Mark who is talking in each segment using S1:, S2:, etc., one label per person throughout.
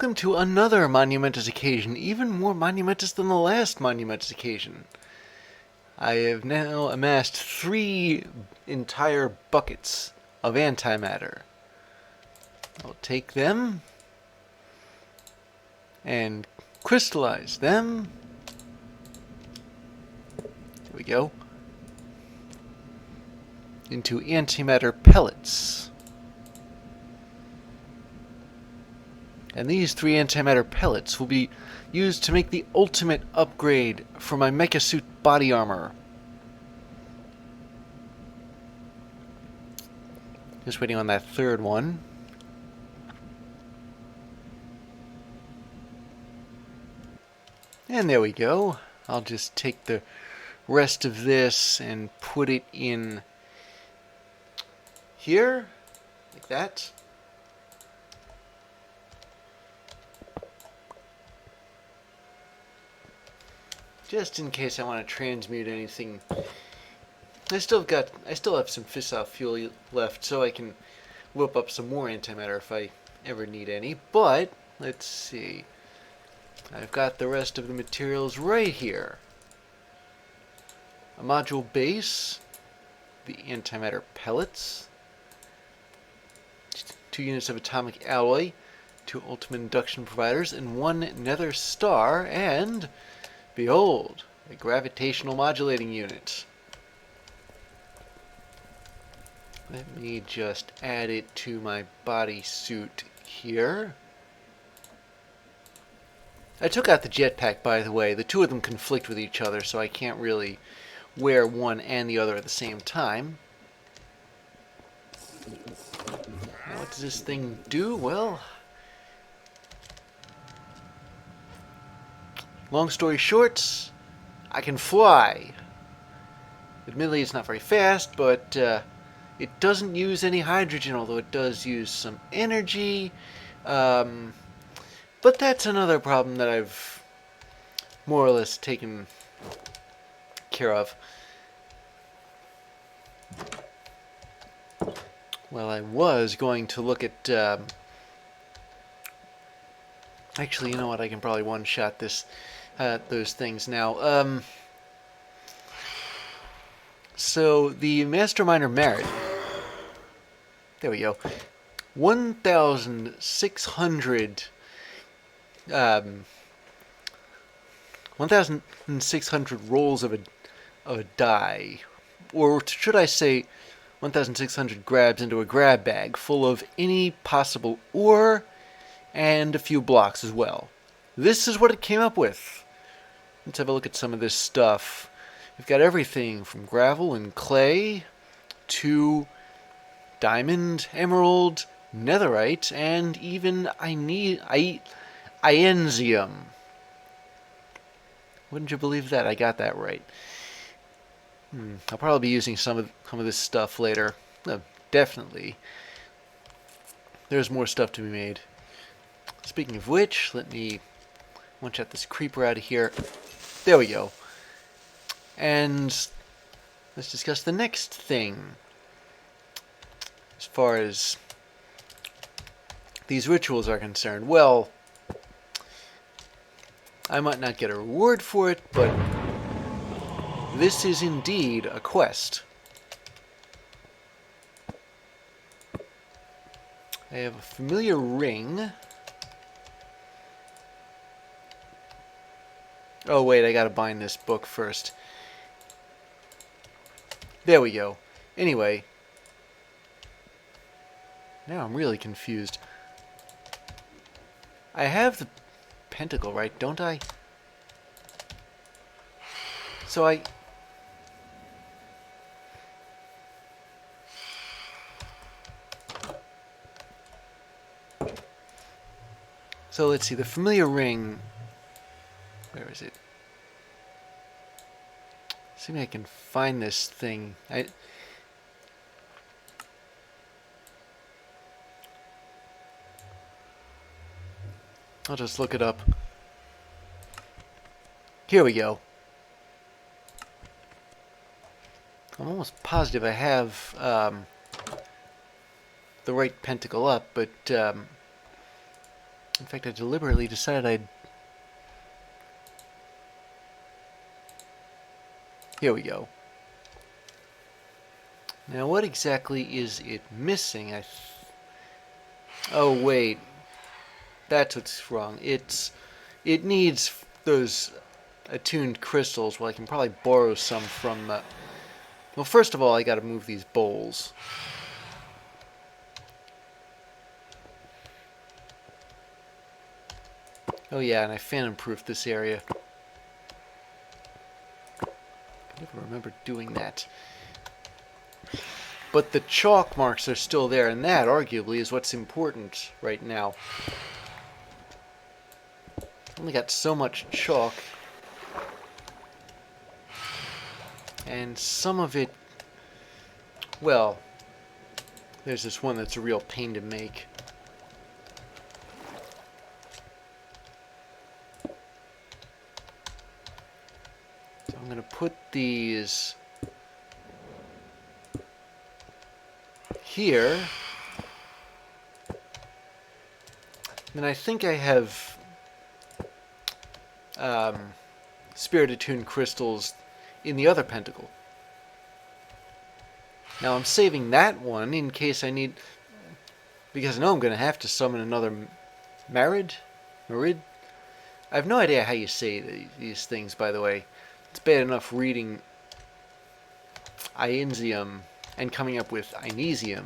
S1: welcome to another monumentous occasion, even more monumentous than the last monumentous occasion. I have now amassed 3 entire buckets of antimatter. I'll take them and crystallize them. There we go. Into antimatter pellets. And these 3 antimatter pellets will be used to make the ultimate upgrade for my mecha suit body armor. Just waiting on that 3rd one. And there we go. I'll just take the rest of this and put it in here, like that. Just in case I want to transmute anything. I still have some fissile fuel left, so I can whip up some more antimatter if I ever need any. But let's see. I've got the rest of the materials right here. A module base, the antimatter pellets, 2 units of atomic alloy, 2 ultimate induction providers, and 1 nether star, and behold, a gravitational modulating unit. Let me just add it to my bodysuit here. I took out the jetpack, by the way. The 2 of them conflict with each other, so I can't really wear one and the other at the same time. Now, what does this thing do? Well, long story short, I can fly. Admittedly, it's not very fast, but it doesn't use any hydrogen, although it does use some energy. But that's another problem that I've more or less taken care of. Well, I was going to look at... actually, you know what? I can probably one-shot those things now. So, the Masterminder merit... There we go. 1,600... 1,600 rolls of a die, or should I say 1,600 grabs into a grab bag full of any possible ore and a few blocks as well. This is what it came up with. Let's have a look at some of this stuff. We've got everything from gravel and clay to diamond, emerald, netherite, and even Ienzium. Wouldn't you believe that? I got that right. I'll probably be using some of this stuff later. Definitely. There's more stuff to be made. Speaking of which, let me one-shot this creeper out of here. There we go. And let's discuss the next thing. As far as these rituals are concerned, well, I might not get a reward for it, but this is indeed a quest. I have a familiar ring. Oh wait, I gotta bind this book first. There we go. Anyway, now I'm really confused. I have the pentacle, right? Don't I? So let's see, the familiar ring. Where is it? See if I can find this thing. I'll just look it up. Here we go. I'm almost positive I have the right pentacle up, but In fact, I deliberately decided I'd... Here we go. Now, what exactly is it missing? Oh, wait. That's what's wrong. It needs those attuned crystals. Well, I can probably borrow some from... Well, first of all, I gotta move these bowls. Oh yeah, and I phantom-proofed this area. I never remember doing that. But the chalk marks are still there, and that, arguably, is what's important right now. Only got so much chalk. And some of it... Well, there's this one that's a real pain to make. So I'm going to put these... here. Then I think I have spirit attuned crystals in the other pentacle. Now I'm saving that one in case I need, because I know I'm going to have to summon another Marid? I have no idea how you say these things, by the way. It's bad enough reading Ienzium and coming up with Inesium.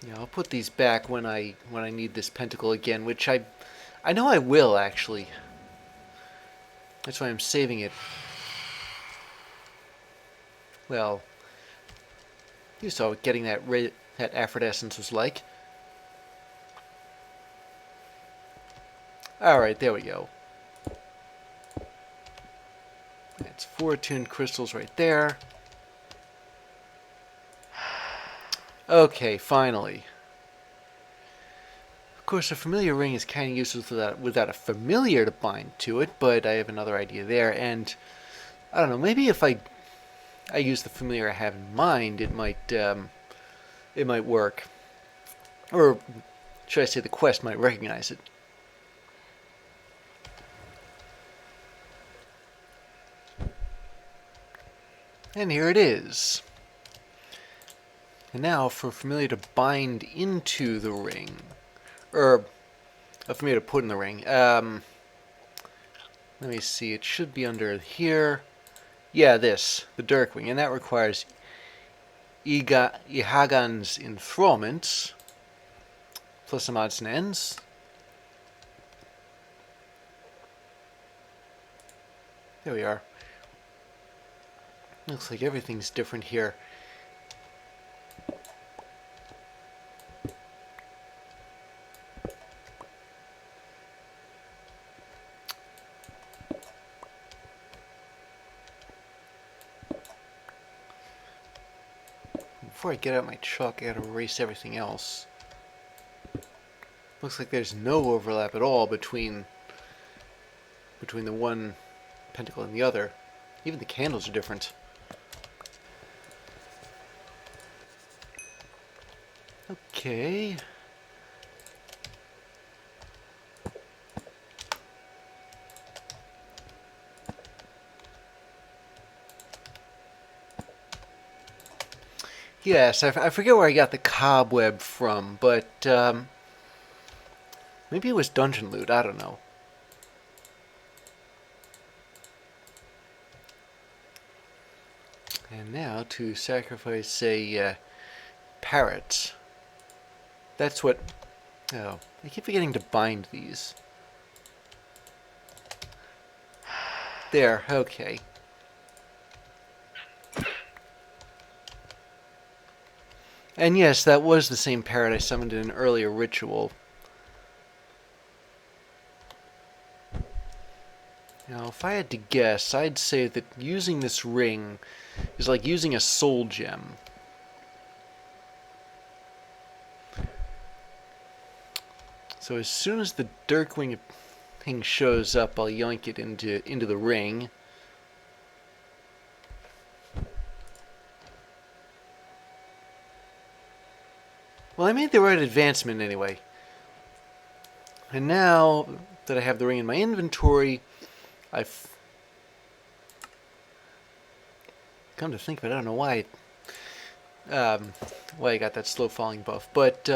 S1: Yeah, I'll put these back when I need this pentacle again, which I know I will actually. That's why I'm saving it. Well, you saw what getting that Aphrodite essence was like. Alright, there we go. That's 4 attuned crystals right there. Okay, finally. Of course, a familiar ring is kind of useless without a familiar to bind to it, but I have another idea there, and I don't know, maybe if I use the familiar I have in mind, it might work. Or should I say the quest might recognize it. And here it is. And now for a familiar to bind into the ring. Or a familiar to put in the ring. Let me see, it should be under here. Yeah, this, the Dirkwing, and that requires Ihagan's enthrallment, plus some odds and ends. There we are. Looks like everything's different here. Before I get out my chalk, I gotta erase everything else. Looks like there's no overlap at all between the one pentacle and the other. Even the candles are different. Okay. Yes, I forget where I got the cobweb from, but maybe it was dungeon loot, I don't know. And now to sacrifice a parrot. That's what... Oh, I keep forgetting to bind these. There, okay. And yes, that was the same parrot I summoned in an earlier ritual. Now, if I had to guess, I'd say that using this ring is like using a soul gem. So as soon as the Dirkwing thing shows up, I'll yoink it into the ring. Well, I made the right advancement anyway. And now that I have the ring in my inventory, I've come to think of it, I don't know why I got that slow falling buff. But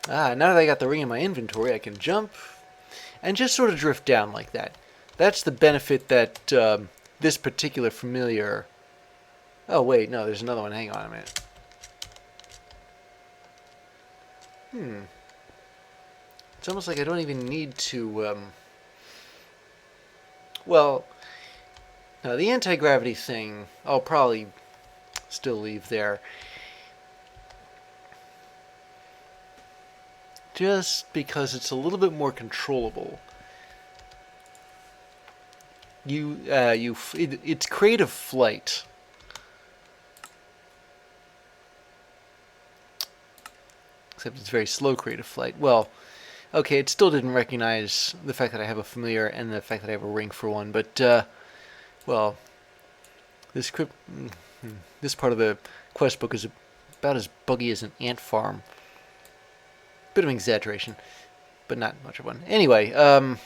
S1: now that I got the ring in my inventory, I can jump and just sort of drift down like that. That's the benefit that this particular familiar... Oh, wait, no, there's another one. Hang on a minute. It's almost like I don't even need to... Well, now the anti-gravity thing, I'll probably still leave there. Just because it's a little bit more controllable. It's creative flight. Except it's very slow creative flight. Well, okay, it still didn't recognize the fact that I have a familiar and the fact that I have a ring for one, but, well, this part of the quest book is about as buggy as an ant farm. Bit of an exaggeration, but not much of one. Anyway,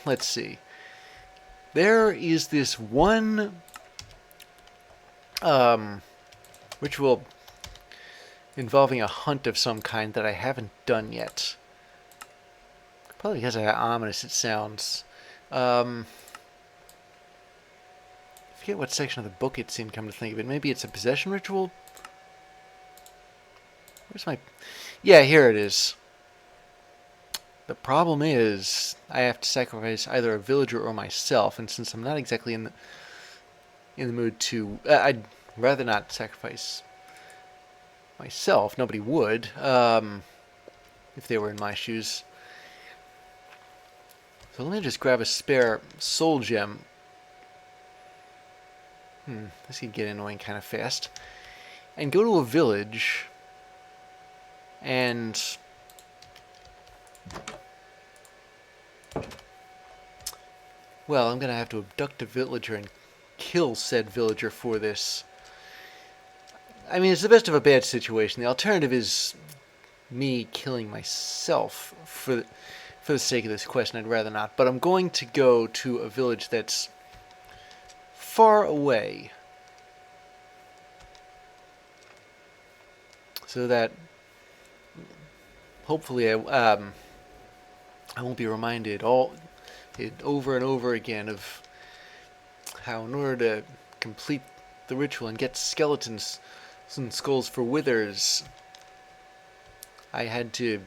S1: let's see. There is this one ritual involving a hunt of some kind that I haven't done yet. Probably because of how ominous it sounds. I forget what section of the book it's in, come to think of it. Maybe it's a possession ritual? Where's my... Yeah, here it is. The problem is I have to sacrifice either a villager or myself, and since I'm not exactly in the mood to... I'd rather not sacrifice myself. Nobody would, if they were in my shoes. So let me just grab a spare soul gem. This could get annoying kind of fast. And go to a village and... Well, I'm going to have to abduct a villager and kill said villager for this. I mean, it's the best of a bad situation. The alternative is me killing myself for the sake of this quest, and I'd rather not. But I'm going to go to a village that's far away, so that hopefully I won't be reminded over and over again of how in order to complete the ritual and get skeletons and skulls for withers, I had to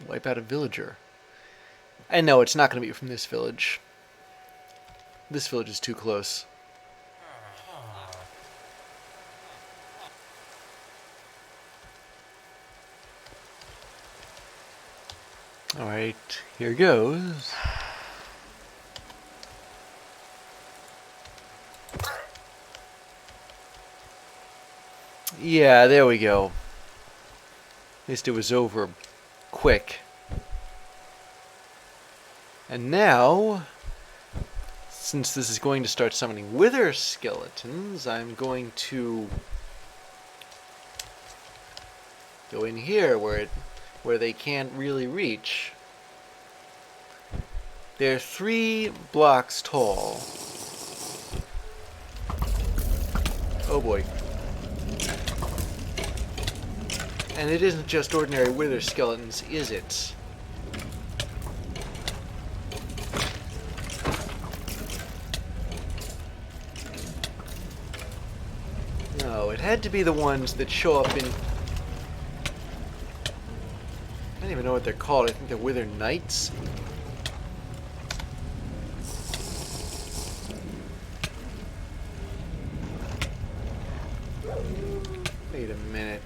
S1: wipe out a villager. And no, it's not going to be from this village. This village is too close. Alright, here goes. Yeah, there we go. At least it was over quick. And now, since this is going to start summoning wither skeletons, I'm going to go in here where they can't really reach. They're 3 blocks tall. Oh boy. And it isn't just ordinary wither skeletons, is it? No, it had to be the ones that show up in... I don't even know what they're called. I think they're wither knights. Wait a minute.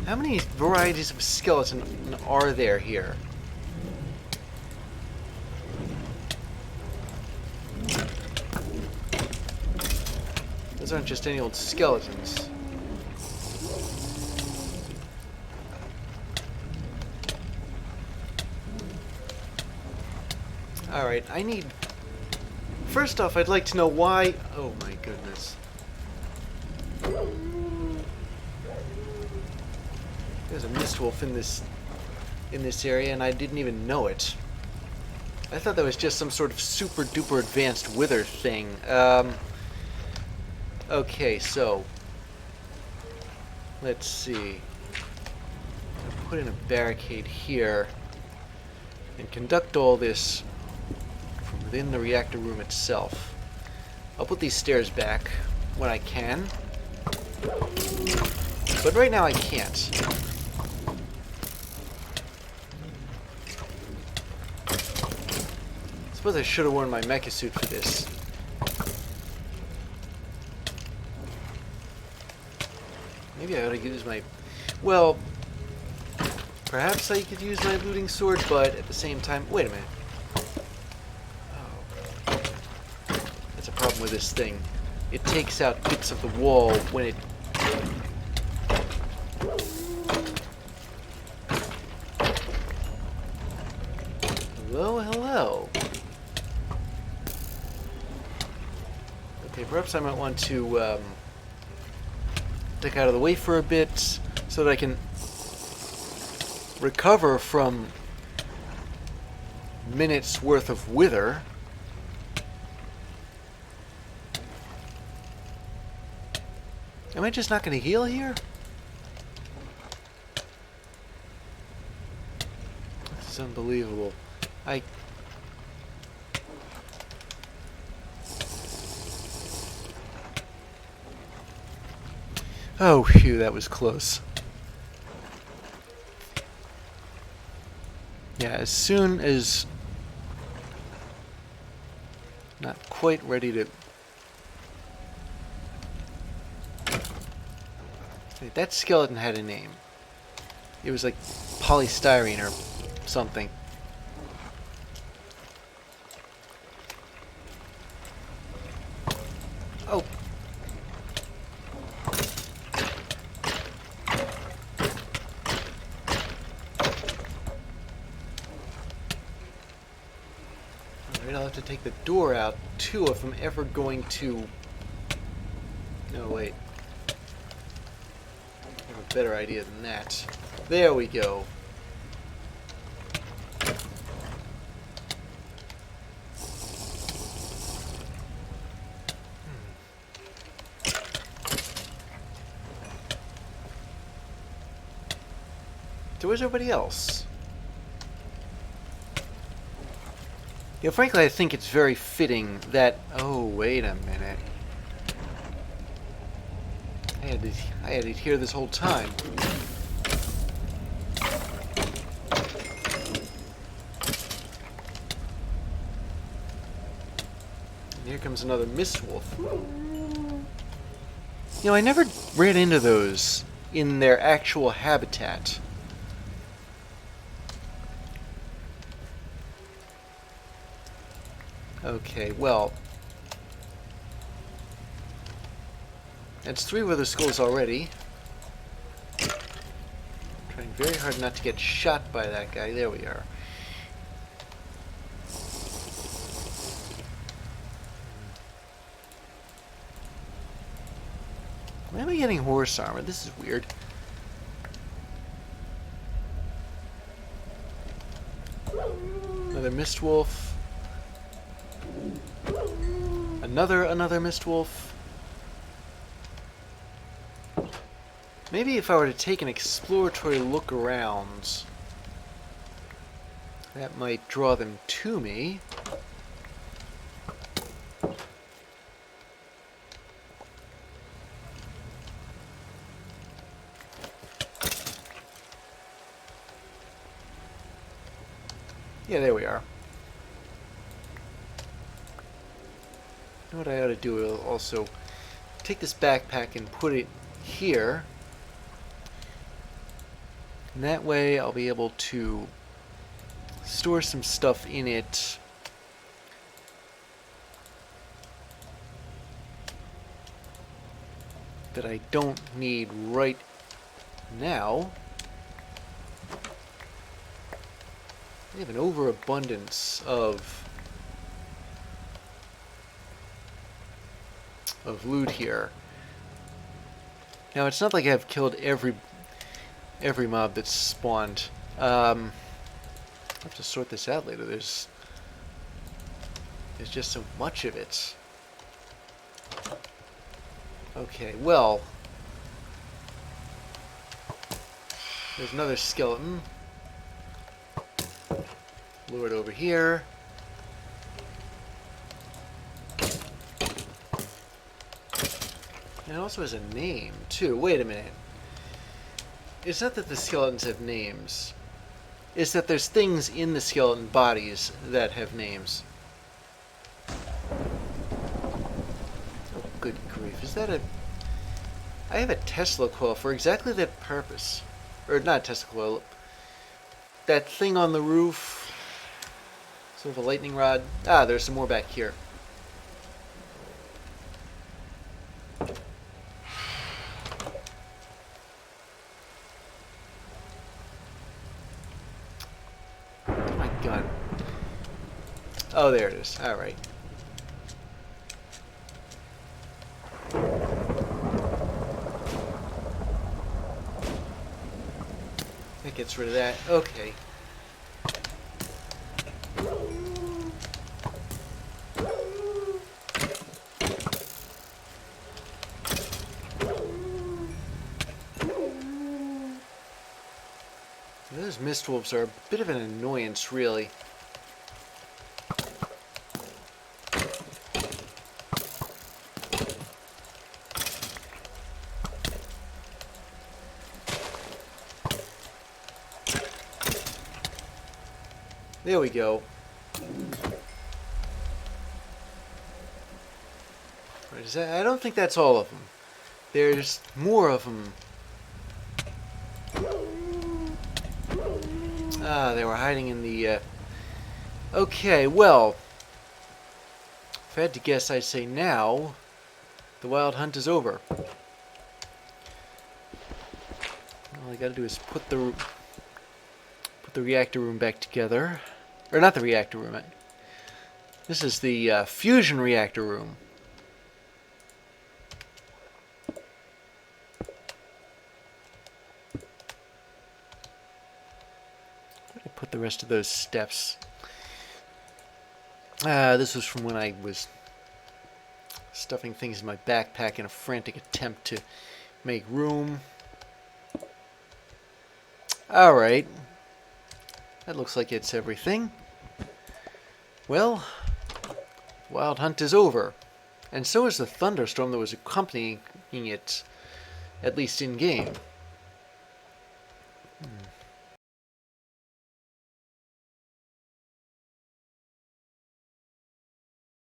S1: How many varieties of skeleton are there here? Those aren't just any old skeletons. Alright, I need... First off, I'd like to know why... Oh my goodness. There's a mist wolf in this area, and I didn't even know it. I thought that was just some sort of super duper advanced wither thing. Okay, so let's see. I'll put in a barricade here and conduct all this from within the reactor room itself. I'll put these stairs back when I can, but right now I can't. I suppose I should have worn my mecha suit for this. Maybe I ought to use my... Well, perhaps I could use my looting sword, but at the same time... Wait a minute. Oh. That's a problem with this thing. It takes out bits of the wall when it... Hello, hello. Okay, perhaps I might want to duck out of the way for a bit so that I can recover from minutes worth of wither. Am I just not going to heal here? This is unbelievable. Oh, phew, that was close. Yeah, as soon as... Not quite ready to... Wait, that skeleton had a name. It was like polystyrene or something. Oh. Alright, I'll have to take the door out too if I'm ever going to... No, wait. I have a better idea than that. There we go. So where's everybody else? You know, frankly, I think it's very fitting that... Oh, wait a minute. I had it here this whole time. And here comes another mist wolf. You know, I never ran into those in their actual habitat. Okay, well... That's 3 wither skulls already. Trying very hard not to get shot by that guy. There we are. Why am I getting horse armor? This is weird. Another mist wolf. Another mist wolf. Maybe if I were to take an exploratory look around, that might draw them to me. Yeah, there we are. You know what I ought to do? I'll also take this backpack and put it here. And that way I'll be able to store some stuff in it that I don't need right now. We have an overabundance of of loot here. Now, it's not like I've killed every mob that's spawned. I'll have to sort this out later. There's just so much of it. Okay, well, there's another skeleton. Lure it over here. And it also has a name, too. Wait a minute. It's not that the skeletons have names. It's that there's things in the skeleton bodies that have names. Oh, good grief. Is that a... I have a Tesla coil for exactly that purpose. Or not Tesla coil. That thing on the roof. Sort of a lightning rod. Ah, there's some more back here. Gun. Oh, there it is. All right. That gets rid of that. Okay. Those mist wolves are a bit of an annoyance, really. There we go. Right, is that, I don't think that's all of them. There's more of them. Ah, they were hiding in the... Okay, well, if I had to guess, I'd say now the wild hunt is over. All I gotta do is put the reactor room back together. Or not the reactor room. This is the fusion reactor room. Where did I put the rest of those steps? This was from when I was stuffing things in my backpack in a frantic attempt to make room. Alright. That looks like it's everything. Well, Wild Hunt is over. And so is the thunderstorm that was accompanying it, at least in-game.